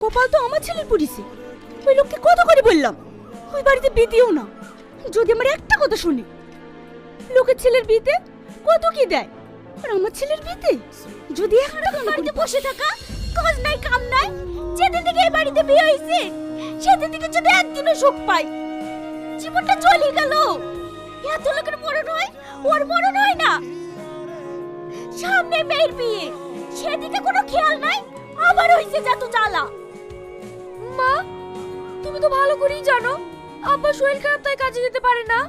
কপাল তো আমার ছেলের পড়িছে। ওই লোককে কত করে বললাম ওই বাড়িতে বিয়ে দিও না। যদি আমার একটা কথা শুনি, লোকের ছেলের বিয়েতে কত কি দেয়, আর আমার ছেলের বিয়েতে যদি একটা বাড়িতে বসে থাকা, কাজ নাই কাম নাই, যেদিন থেকে এই বাড়িতে বিয়ে হয়েছে সেদিন থেকে যদি একদিনও সুখ পাই, জীবনটা চলে গেল। এত লোকের মরণ হয়, ওর মরণ হয় না। সামনে মেয়ের বিয়ে, সেদিকে কোনো খেয়াল নাই, আবার হইছে যত জ্বালা। মা, তুমি তো ভালো করেই জানো আব্বা শরীর খারাপ, তাই কাজে যেতে পারে না।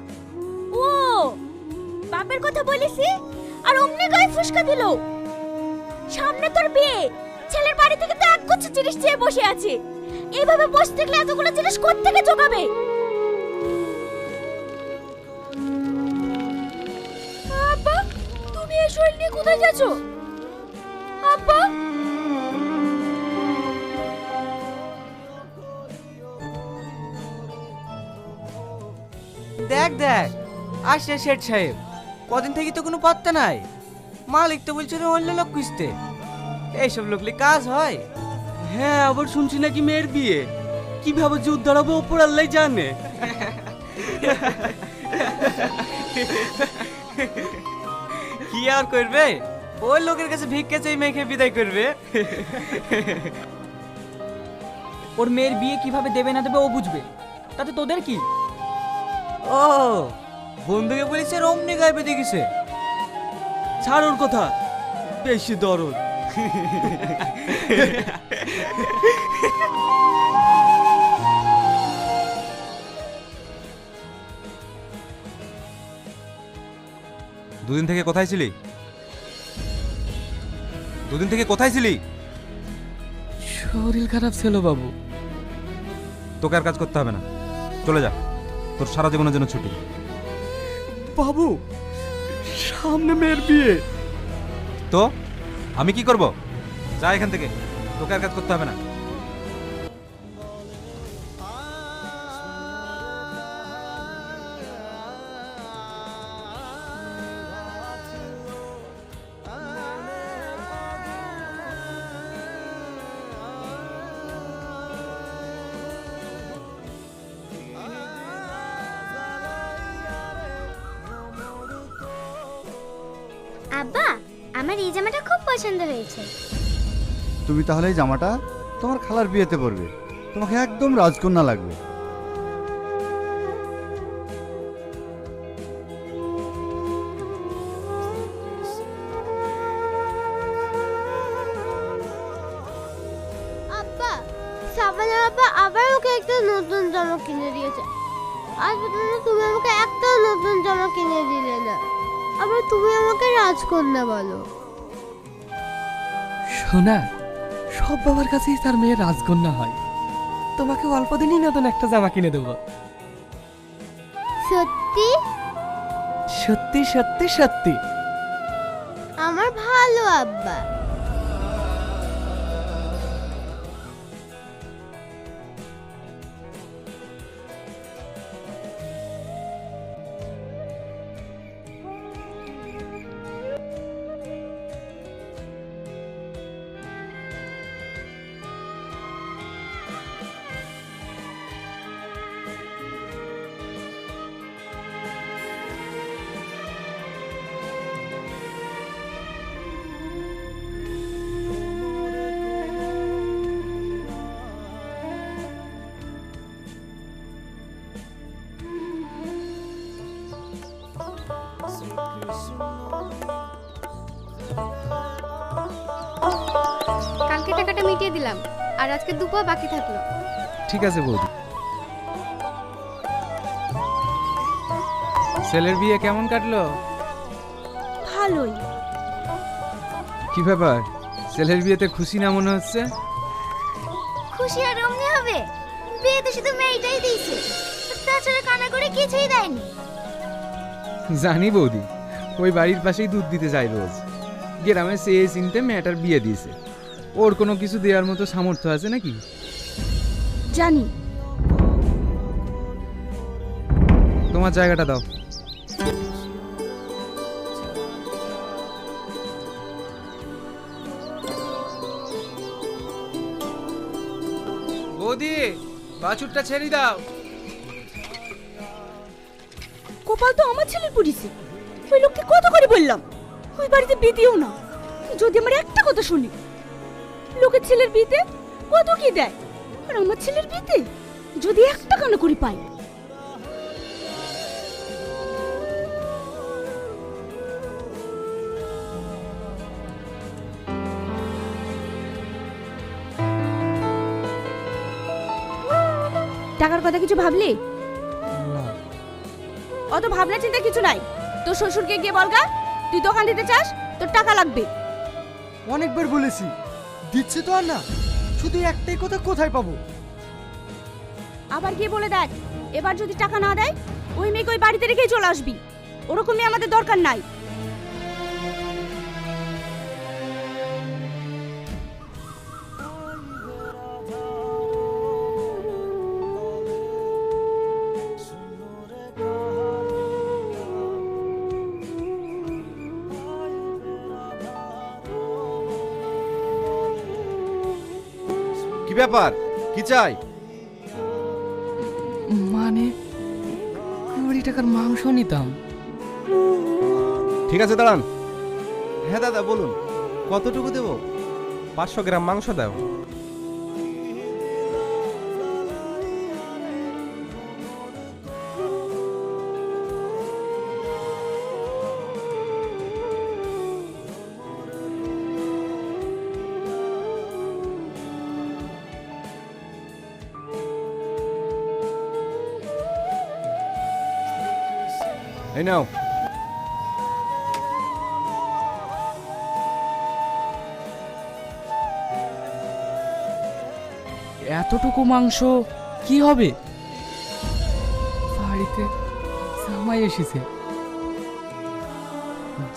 ও বাপের কথা বলেছি আর অমনি গায়ে ফুসকা দিল। সামনে তোর বিয়ে, ছেলের বাড়ি থেকে তো একগুচ্ছ জিনিস চেয়ে বসে আছে। এইভাবে বসে থাকলে এতগুলো জিনিস কোত্থেকে জোগাবে? আব্বা, তুমি এই শরীর নিয়ে কোথায় যাচ্ছো? আব্বা, দেখ দেখ আসছে শেঠ সাহেব। কদিন থেকে তো কোনো পাত্তা নাই। মালিক তো বলছে রে অন্য লোক খুঁজতে। এইসব লোকলি কাজ হয়? হ্যাঁ, আবার শুনছি নাকি মেয়ের বিয়ে। কিভাবে যে উদ্ধার হবে ওপর আল্লাহ জানে। কি আর করবে, ওই লোকের কাছে ভিক্ষা চাই মেখে বিদায় করবে। ওর মেয়ের বিয়ে কিভাবে দেবে না দেবে ও বুঝবে, তাতে তোদের কি? ও বন্ধুকে বলেছে অমনি গায়ে বেঁধে গেছে। ছাড় ওর কথা, বেশি দরদ। দুদিন থেকে কোথায় ছিলি? দুদিন থেকে কোথায় ছিলি? শরীর খারাপ ছিল বাবু। তোকে আর কাজ করতে হবে না, চলে যা। তোর সারা জীবনের জন্য ছুটি। বাবু, সামনে মেয়ের বিয়ে। তো আমি কি করব? যা এখান থেকে, তোকে আর কাজ করতে হবে না। আব্বা, আমার এই জামাটা খুব পছন্দ হয়েছে। তুমি তাহলে এই জামাটা তোমার খালার বিয়েতে পরবে, তোমাকে একদম রাজকন্যা লাগবে। আব্বা, সাবানের আব্বা আবার ওকে একটা নতুন জামা কিনে দিয়েছে। আজ পর্যন্ত তুমি আমাকে একটাও নতুন জামা কিনে দিলে না, আবার তুমি আমাকে রাজকন্যা বলো। সোনা, সব বাবার কাছেই তার মেয়ে রাজকন্যা হয়। তোমাকে অল্প দিনই নতুন একটা জামা কিনে দেবো। সত্যি? সত্যি সত্যি সত্যি। আমার ভালো আব্বা। কালকে টাকাটা মিটিয়ে দিলাম, আর আজকে দুপুর বাকি থাকলো। ঠিক আছে বৌদি। ছেলের বিয়ে কেমন কাটলো? ভালোই। কি ব্যাপার, ছেলের বিয়েতে খুশি না মনে হচ্ছে? খুশি আর অমনি হবে? বিয়ে তো শুধু মেয়েটাই দিয়েছে, তাছাড়া কানা করে কিছুই দেয়নি। জানি বৌদি, ওই বাড়ির পাশেই দুধ দিতে যায় রোজ। গ্রামে চেয়ে চিনতে মেয়েটার বিয়ে দিয়েছে। ওর কোনো কিছু দেওয়ার মতো সামর্থ্য আছে নাকি? জানি। তোমার জায়গাটা দাও। বৌদি বাছুরটা ছেড়ে দাও। কপাল তো আমার ছেলের পড়িছে। ওই লোককে কত করে বললাম ওই বাড়িতে বিয়ে দিও না। যদি আমার একটা কথা শুনি, লোকের ছেলের বিয়েতে কত কি দেয়, আর আমার ছেলের বিয়েতে যদি একটা কানা করে পাই। টাকার কথা কিছু ভাবলি? অত ভাবনা চিন্তা কিছু নাই। তোর শ্বশুরকে গিয়ে বলগা তুই দোকান দিতে চাস, তোর টাকা লাগবে। অনেকবার বলেছি, দিচ্ছে তো আর না, শুধু একটাই কথা, কোথায় পাবো? আবার গিয়ে বলে দেখ, এবার যদি টাকা না দেয় ওই মেয়েকে ওই বাড়িতে রেখেই চলে আসবি। ওরকম মেয়ে আমাদের দরকার নাই। কি ব্যাপার, কি চাই? মানে 20 টাকার মাংস নিতাম। ঠিক আছে দাঁড়ান। হ্যাঁ দাদা বলুন, কতটুকু দেব? 500 গ্রাম মাংস দাও। এই নাও। এতটুকু মাংস কি হবে? বাড়িতে জামাই এসেছে।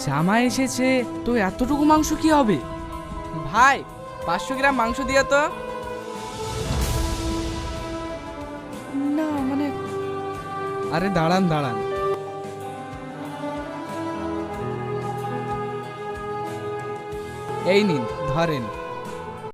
জামাই এসেছে তো এতটুকু মাংস কি হবে? ভাই 500 গ্রাম মাংস দিয়া তো। না মানে, আরে দাঁড়ান দাঁড়ান, এই নিন ধরেন।